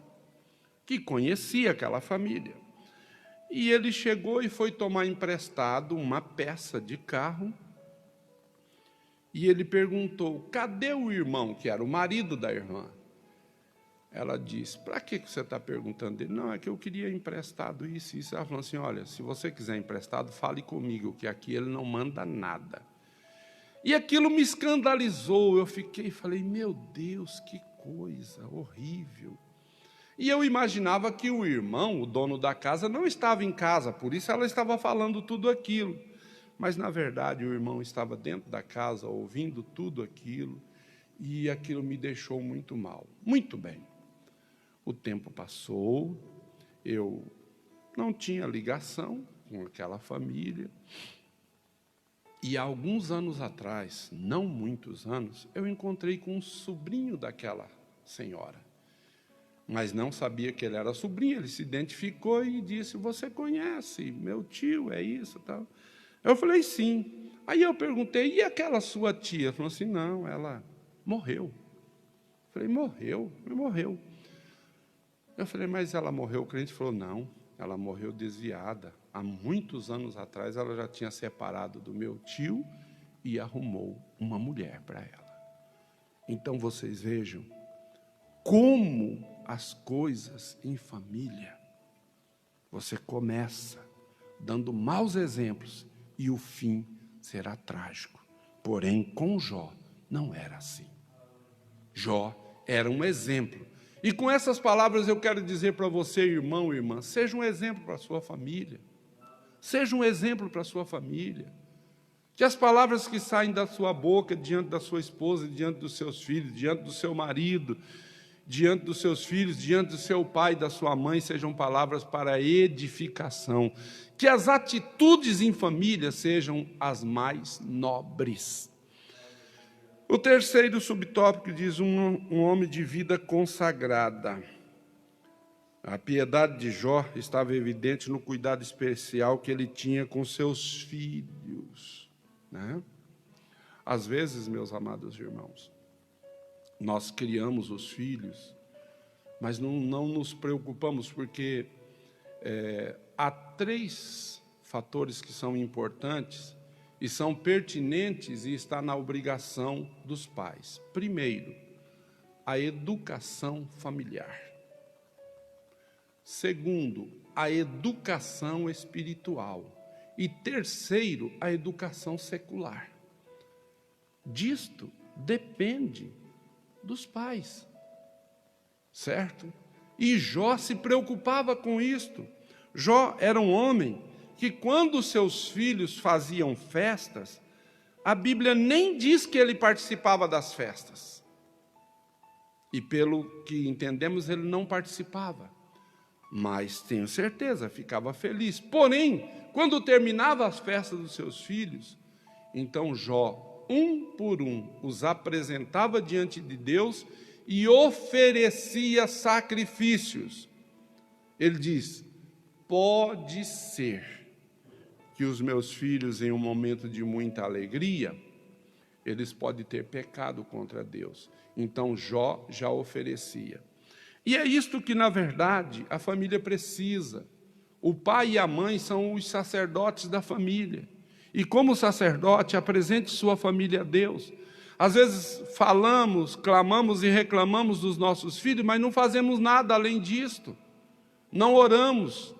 que conhecia aquela família. E ele chegou e foi tomar emprestado uma peça de carro, e ele perguntou: cadê o irmão, que era o marido da irmã? Ela disse: para que você está perguntando dele? Não, é que eu queria emprestado isso e isso. Ela falou assim: olha, se você quiser emprestado, fale comigo, que aqui ele não manda nada. E aquilo me escandalizou, eu falei, meu Deus, que coisa horrível. E eu imaginava que o irmão, o dono da casa, não estava em casa, por isso ela estava falando tudo aquilo. Mas, na verdade, o irmão estava dentro da casa, ouvindo tudo aquilo, e aquilo me deixou muito mal. Muito bem. O tempo passou, eu não tinha ligação com aquela família, e há alguns anos atrás, não muitos anos, eu encontrei com um sobrinho daquela senhora. Mas não sabia que ele era sobrinho, ele se identificou e disse: você conhece, meu tio, é isso, tal. Eu falei, sim. Aí eu perguntei: e aquela sua tia? Ela falou assim: não, ela morreu. Eu falei: morreu? Morreu. Eu falei: mas ela morreu? O crente falou: não, ela morreu desviada. Há muitos anos atrás ela já tinha separado do meu tio e arrumou uma mulher para ela. Então vocês vejam como as coisas em família, você começa dando maus exemplos e o fim será trágico. Porém, com Jó não era assim. Jó era um exemplo. E com essas palavras eu quero dizer para você, irmão e irmã, seja um exemplo para a sua família. Seja um exemplo para a sua família. Que as palavras que saem da sua boca diante da sua esposa, diante dos seus filhos, diante do seu marido, diante dos seus filhos, diante do seu pai e da sua mãe, sejam palavras para edificação. Que as atitudes em família sejam as mais nobres. O terceiro subtópico diz um homem de vida consagrada. A piedade de Jó estava evidente no cuidado especial que ele tinha com seus filhos, né? Às vezes, meus amados irmãos, nós criamos os filhos, mas não nos preocupamos, porque há 3 fatores que são importantes e são pertinentes e está na obrigação dos pais. Primeiro, a educação familiar. Segundo, a educação espiritual. E terceiro, a educação secular. Disto depende dos pais, certo? E Jó se preocupava com isto. Jó era um homem que, quando seus filhos faziam festas, a Bíblia nem diz que ele participava das festas. E pelo que entendemos, ele não participava. Mas tenho certeza, ficava feliz. Porém, quando terminava as festas dos seus filhos, então Jó, um por um, os apresentava diante de Deus e oferecia sacrifícios. Ele diz: pode ser que os meus filhos, em um momento de muita alegria, eles podem ter pecado contra Deus. Então Jó já oferecia. E é isto que, na verdade, a família precisa. O pai e a mãe são os sacerdotes da família. E como sacerdote, apresente sua família a Deus. Às vezes falamos, clamamos e reclamamos dos nossos filhos, mas não fazemos nada além disto. Não oramos,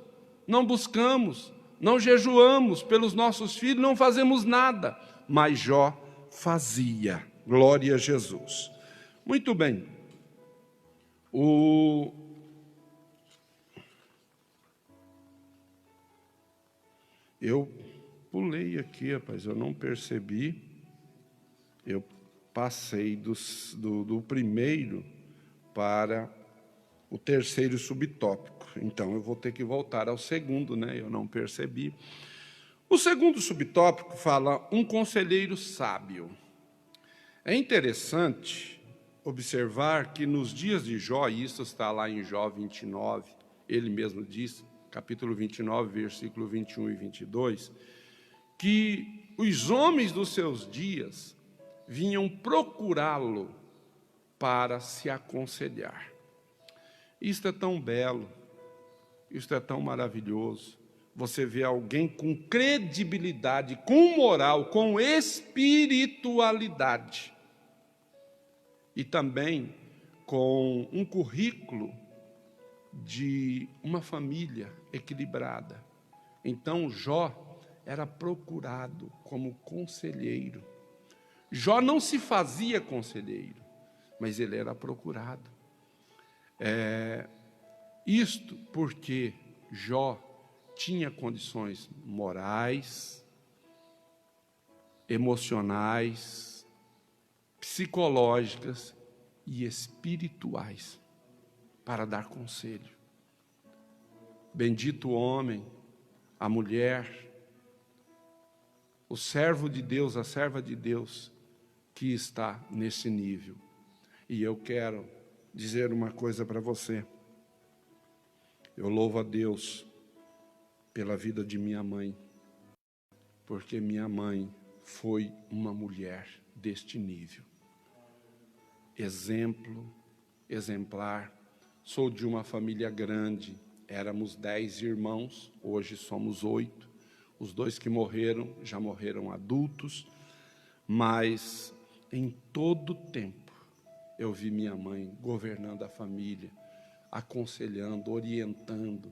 não buscamos, não jejuamos pelos nossos filhos, não fazemos nada. Mas Jó fazia. Glória a Jesus. Muito bem. Eu pulei aqui, rapaz, eu não percebi. Eu passei do primeiro para o terceiro subtópico. Então, eu vou ter que voltar ao segundo, né? Eu não percebi. O segundo subtópico fala um conselheiro sábio. É interessante observar que nos dias de Jó, e isso está lá em Jó 29, ele mesmo diz, capítulo 29, versículo 21 e 22, que os homens dos seus dias vinham procurá-lo para se aconselhar. Isto é tão belo, isto é tão maravilhoso. Você vê alguém com credibilidade, com moral, com espiritualidade, e também com um currículo de uma família equilibrada. Então Jó era procurado como conselheiro. Jó não se fazia conselheiro, mas ele era procurado. Isto porque Jó tinha condições morais, emocionais, psicológicas e espirituais para dar conselho. Bendito o homem, a mulher, o servo de Deus, a serva de Deus que está nesse nível. E eu quero dizer uma coisa para você. Eu louvo a Deus pela vida de minha mãe, porque minha mãe foi uma mulher deste nível. Exemplo, exemplar. Sou de uma família grande, éramos 10 irmãos, hoje somos 8. Os 2 que morreram, já morreram adultos, mas em todo tempo eu vi minha mãe governando a família, aconselhando, orientando.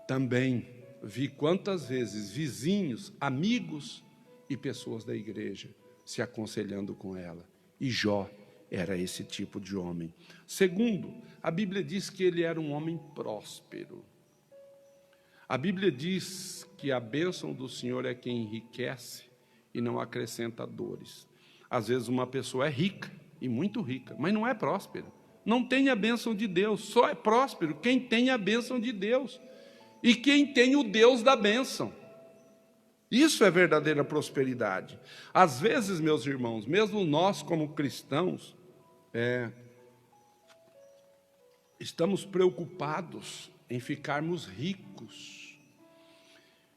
Também vi quantas vezes vizinhos, amigos e pessoas da igreja se aconselhando com ela. E Jó era esse tipo de homem. Segundo, a Bíblia diz que ele era um homem próspero. A Bíblia diz que a bênção do Senhor é quem enriquece e não acrescenta dores. Às vezes uma pessoa é rica, e muito rica, mas não é próspera. Não tem a bênção de Deus, só é próspero quem tem a bênção de Deus. E quem tem o Deus da bênção. Isso é verdadeira prosperidade. Às vezes, meus irmãos, mesmo nós como cristãos, estamos preocupados em ficarmos ricos.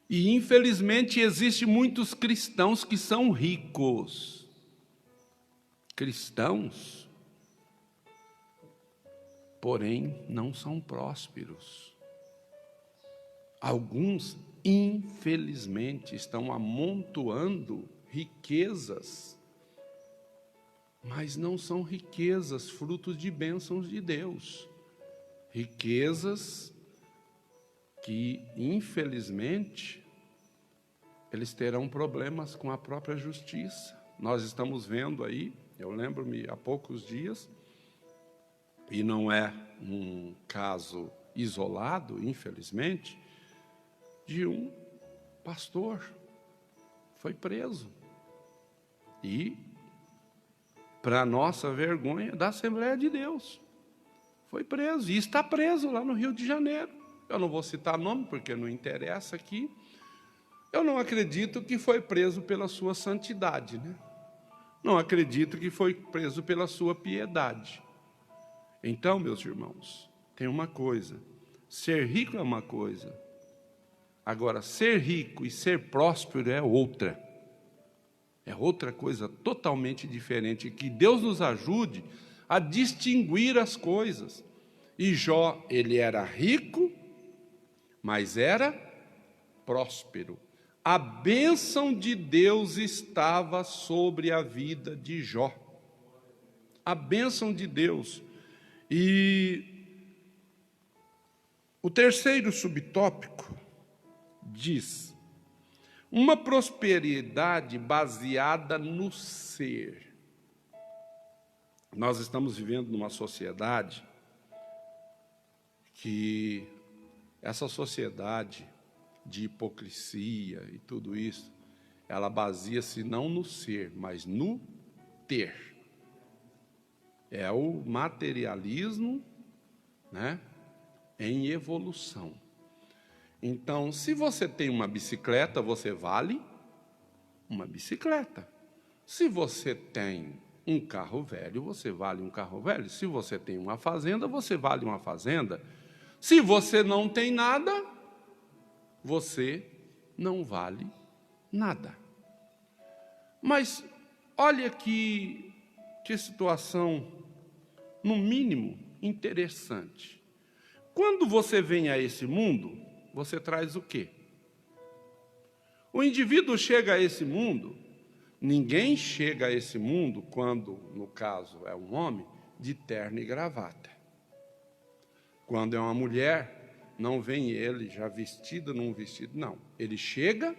E infelizmente existem muitos cristãos que são ricos. Cristãos, porém não são prósperos. Alguns, infelizmente, estão amontoando riquezas, mas não são riquezas frutos de bênçãos de Deus. Riquezas que, infelizmente, eles terão problemas com a própria justiça. Nós estamos vendo aí, eu lembro-me há poucos dias, e não é um caso isolado, infelizmente, de um pastor, foi preso. E, para nossa vergonha, da Assembleia de Deus, foi preso, e está preso lá no Rio de Janeiro. Eu não vou citar nome, porque não interessa aqui. Eu não acredito que foi preso pela sua santidade, né? Não acredito que foi preso pela sua piedade. Então, meus irmãos, tem uma coisa, ser rico é uma coisa, agora ser rico e ser próspero é outra. É outra coisa totalmente diferente, que Deus nos ajude a distinguir as coisas. E Jó, ele era rico, mas era próspero. A bênção de Deus estava sobre a vida de Jó. A bênção de Deus. E o terceiro subtópico diz: uma prosperidade baseada no ser. Nós estamos vivendo numa sociedade que, essa sociedade de hipocrisia e tudo isso, ela baseia-se não no ser, mas no ter. É o materialismo, né, em evolução. Então, se você tem uma bicicleta, você vale uma bicicleta. Se você tem um carro velho, você vale um carro velho. Se você tem uma fazenda, você vale uma fazenda. Se você não tem nada, você não vale nada. Mas olha que situação, no mínimo, interessante. Quando você vem a esse mundo, você traz o quê? O indivíduo chega a esse mundo, ninguém chega a esse mundo, quando, no caso, é um homem, de terno e gravata. Quando é uma mulher, não vem ele já vestido num vestido, não. Ele chega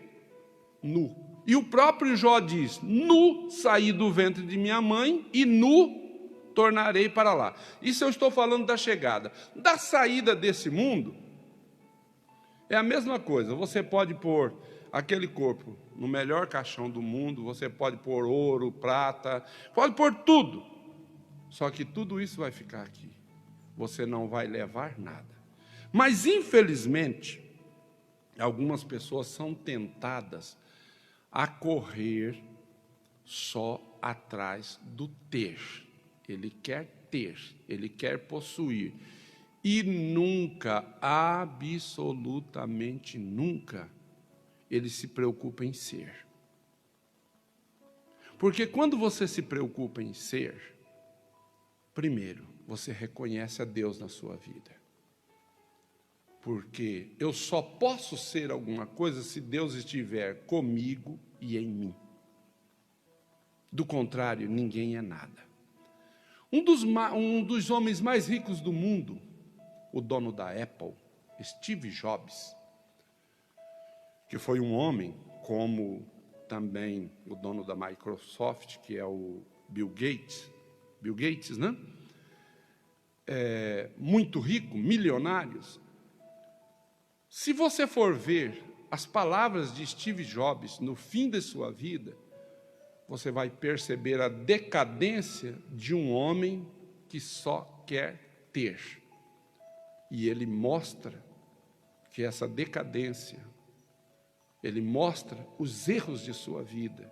nu. E o próprio Jó diz: nu saí do ventre de minha mãe e nu tornarei para lá. Isso eu estou falando da chegada. Da saída desse mundo, é a mesma coisa. Você pode pôr aquele corpo no melhor caixão do mundo, você pode pôr ouro, prata, pode pôr tudo. Só que tudo isso vai ficar aqui. Você não vai levar nada. Mas, infelizmente, algumas pessoas são tentadas a correr só atrás do ter. Ele quer ter, ele quer possuir. E nunca, absolutamente nunca, ele se preocupa em ser. Porque quando você se preocupa em ser, primeiro, você reconhece a Deus na sua vida. Porque eu só posso ser alguma coisa se Deus estiver comigo e em mim. Do contrário, ninguém é nada. Um dos homens mais ricos do mundo, o dono da Apple, Steve Jobs, que foi um homem, como também o dono da Microsoft, que é o Bill Gates, né? Muito rico, milionários. Se você for ver as palavras de Steve Jobs no fim de sua vida, você vai perceber a decadência de um homem que só quer ter. E ele mostra que essa decadência, ele mostra os erros de sua vida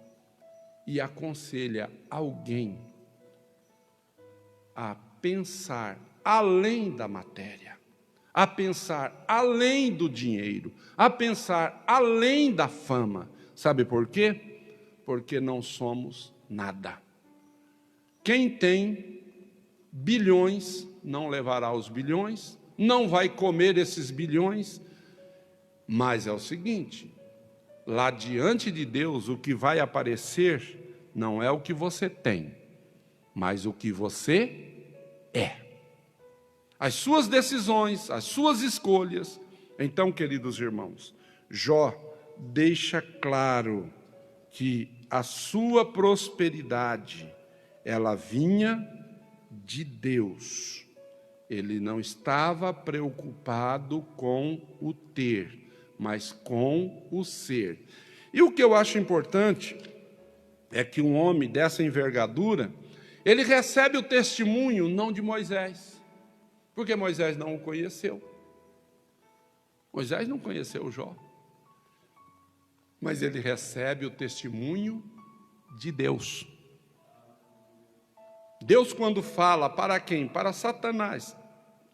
e aconselha alguém a pensar além da matéria, a pensar além do dinheiro, a pensar além da fama. Sabe por quê? Porque não somos nada. Quem tem bilhões não levará os bilhões, não vai comer esses bilhões, mas é o seguinte, lá diante de Deus o que vai aparecer não é o que você tem, mas o que você é. As suas decisões, as suas escolhas. Então, queridos irmãos, Jó deixa claro que a sua prosperidade, ela vinha de Deus. Ele não estava preocupado com o ter, mas com o ser. E o que eu acho importante é que um homem dessa envergadura, ele recebe o testemunho não de Moisés, porque Moisés não o conheceu. Moisés não conheceu Jó, mas ele recebe o testemunho de Deus. Deus, quando fala para quem? Para Satanás,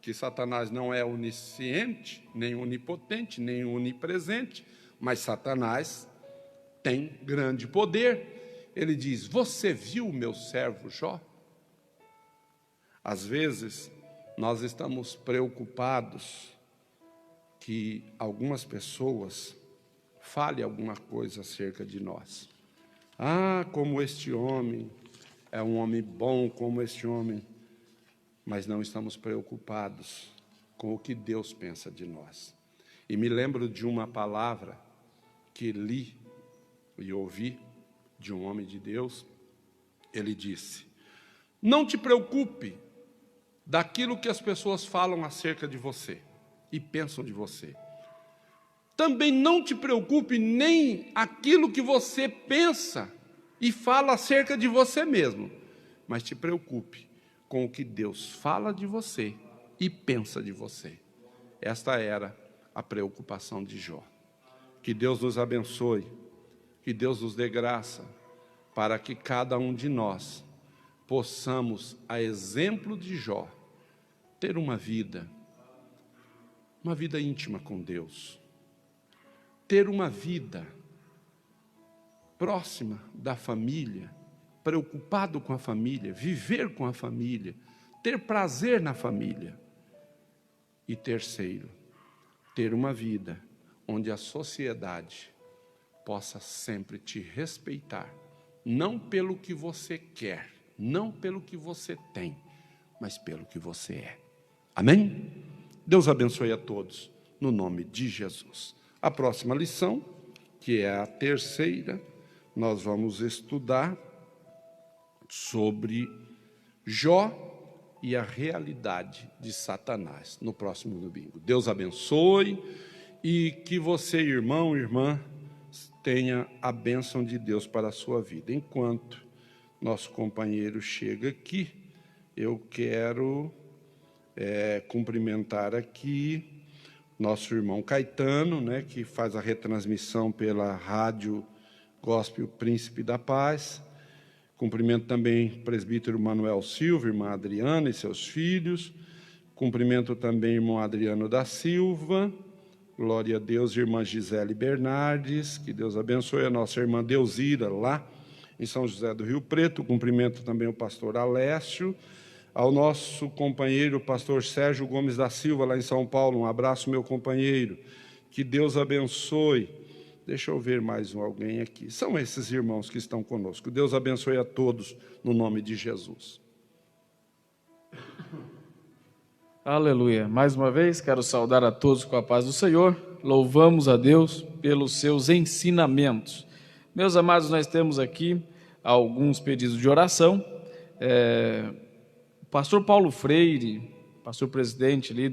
que Satanás não é onisciente, nem onipotente, nem onipresente, mas Satanás tem grande poder. Ele diz: você viu o meu servo Jó? Às vezes, nós estamos preocupados que algumas pessoas falem alguma coisa acerca de nós. Ah, como este homem é um homem bom, como este homem. Mas não estamos preocupados com o que Deus pensa de nós. E me lembro de uma palavra que li e ouvi de um homem de Deus. Ele disse: não te preocupe daquilo que as pessoas falam acerca de você e pensam de você. Também não te preocupe nem aquilo que você pensa e fala acerca de você mesmo, mas te preocupe com o que Deus fala de você e pensa de você. Esta era a preocupação de Jó. Que Deus nos abençoe, que Deus nos dê graça, para que cada um de nós possamos, a exemplo de Jó, ter uma vida íntima com Deus, ter uma vida próxima da família, preocupado com a família, viver com a família, ter prazer na família. E terceiro, ter uma vida onde a sociedade possa sempre te respeitar, não pelo que você quer, não pelo que você tem, mas pelo que você é. Amém? Deus abençoe a todos, no nome de Jesus. A próxima lição, que é a terceira, nós vamos estudar sobre Jó e a realidade de Satanás no próximo domingo. Deus abençoe e que você, irmão, irmã, tenha a bênção de Deus para a sua vida. Enquanto nosso companheiro chega aqui, eu quero cumprimentar aqui nosso irmão Caetano, que faz a retransmissão pela Rádio Gospel Príncipe da Paz. Cumprimento também o presbítero Manuel Silva, irmã Adriana e seus filhos. Cumprimento também o irmão Adriano da Silva. Glória a Deus, irmã Gisele Bernardes. Que Deus abençoe a nossa irmã Deusira, lá em São José do Rio Preto. Cumprimento também o pastor Alessio. Ao nosso companheiro, o pastor Sérgio Gomes da Silva, lá em São Paulo. Um abraço, meu companheiro. Que Deus abençoe. Deixa eu ver mais alguém aqui. São esses irmãos que estão conosco. Deus abençoe a todos, no nome de Jesus. Aleluia. Mais uma vez, quero saudar a todos com a paz do Senhor. Louvamos a Deus pelos seus ensinamentos. Meus amados, nós temos aqui alguns pedidos de oração. O pastor Paulo Freire, pastor presidente ali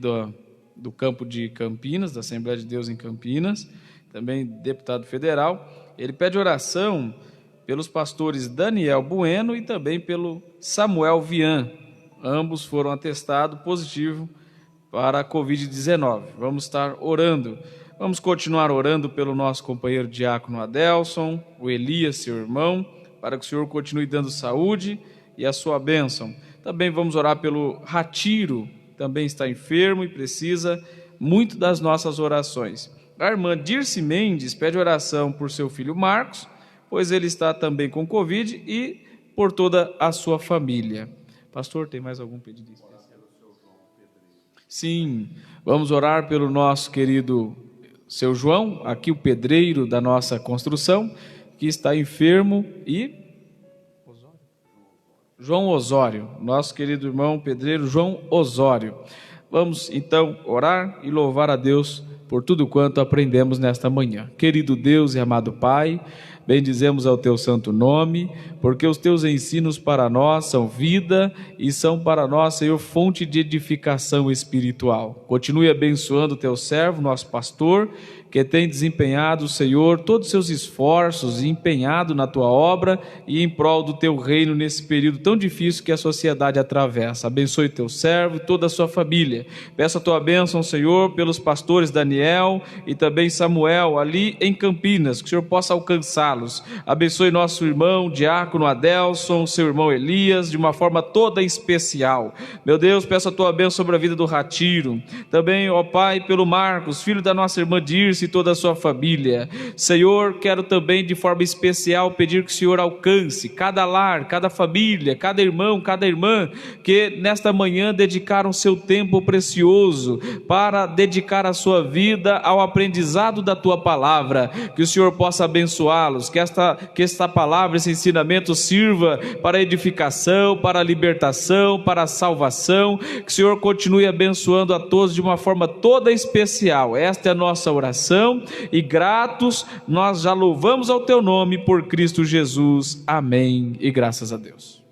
do campo de Campinas, da Assembleia de Deus em Campinas, também deputado federal. Ele pede oração pelos pastores Daniel Bueno e também pelo Samuel Vian. Ambos foram atestados positivo para a Covid-19. Vamos estar orando. Vamos continuar orando pelo nosso companheiro diácono Adelson, o Elias, seu irmão, para que o Senhor continue dando saúde e a sua bênção. Também vamos orar pelo Ratiro, também está enfermo e precisa muito das nossas orações. A irmã Dirce Mendes pede oração por seu filho Marcos, pois ele está também com Covid, e por toda a sua família. Pastor, tem mais algum pedido especial? Sim, vamos orar pelo nosso querido seu João, aqui o pedreiro da nossa construção, que está enfermo, e João Osório, nosso querido irmão pedreiro João Osório. Vamos então orar e louvar a Deus por tudo quanto aprendemos nesta manhã. Querido Deus e amado Pai, bendizemos ao teu santo nome, porque os teus ensinos para nós são vida e são para nós, Senhor, fonte de edificação espiritual. Continue abençoando o teu servo, nosso pastor, que tem desempenhado, Senhor, todos os seus esforços e empenhado na tua obra e em prol do teu reino nesse período tão difícil que a sociedade atravessa. Abençoe teu servo e toda a sua família. Peço a tua bênção, Senhor, pelos pastores Daniel e também Samuel, ali em Campinas, que o Senhor possa alcançá-los. Abençoe nosso irmão diácono Adelson, seu irmão Elias, de uma forma toda especial. Meu Deus, peço a tua bênção sobre a vida do Ratiro. Também, ó Pai, pelo Marcos, filho da nossa irmã Dirce, e toda a sua família. Senhor, quero também de forma especial pedir que o Senhor alcance cada lar, cada família, cada irmão, cada irmã, que nesta manhã dedicaram seu tempo precioso para dedicar a sua vida ao aprendizado da tua palavra. Que o Senhor possa abençoá-los, que esta palavra, esse ensinamento sirva para edificação, para libertação, para salvação. Que o Senhor continue abençoando a todos de uma forma toda especial. Esta é a nossa oração, e gratos nós já louvamos ao teu nome por Cristo Jesus. Amém e graças a Deus.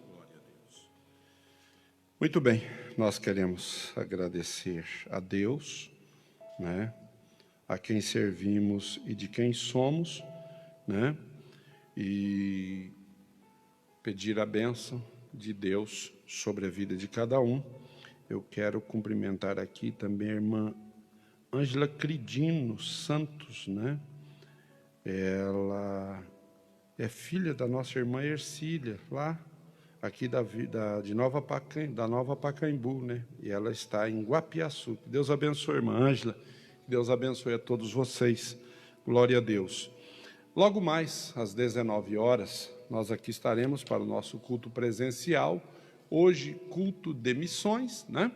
Muito bem, nós queremos agradecer a Deus, né, a quem servimos e de quem somos, né, e pedir a bênção de Deus sobre a vida de cada um. Eu quero cumprimentar aqui também a irmã Ângela Cridino Santos, né? Ela é filha da nossa irmã Ercília, lá, aqui de Nova Pacaembu, né? E ela está em Guapiaçu. Que Deus abençoe, irmã Ângela. Que Deus abençoe a todos vocês. Glória a Deus. Logo mais, às 19 horas, nós aqui estaremos para o nosso culto presencial. Hoje, culto de missões, né?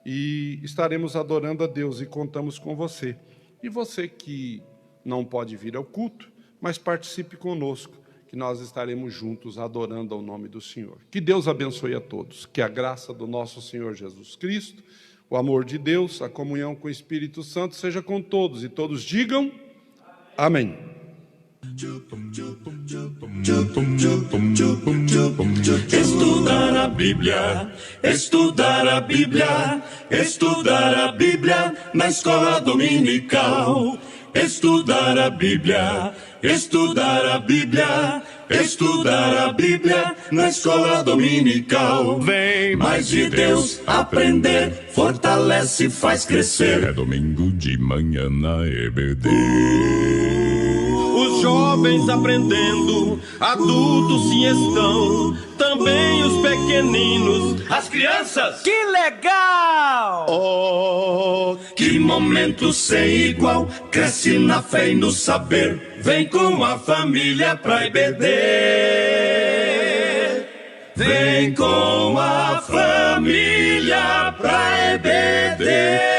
E estaremos adorando a Deus e contamos com você. E você que não pode vir ao culto, mas participe conosco, que nós estaremos juntos adorando ao nome do Senhor. Que Deus abençoe a todos, que a graça do nosso Senhor Jesus Cristo, o amor de Deus, a comunhão com o Espírito Santo seja com todos, e todos digam amém. Estudar a Bíblia, estudar a Bíblia, estudar a Bíblia na escola dominical. Estudar a Bíblia, estudar a Bíblia, estudar a Bíblia na escola dominical. Vem mais de Deus aprender, fortalece e faz crescer. É domingo de manhã na EBD. Os jovens aprendendo, adultos sim estão, também os pequeninos, as crianças. Que legal! Oh, que momento sem igual, cresce na fé e no saber, vem com a família pra EBD. Vem com a família pra EBD.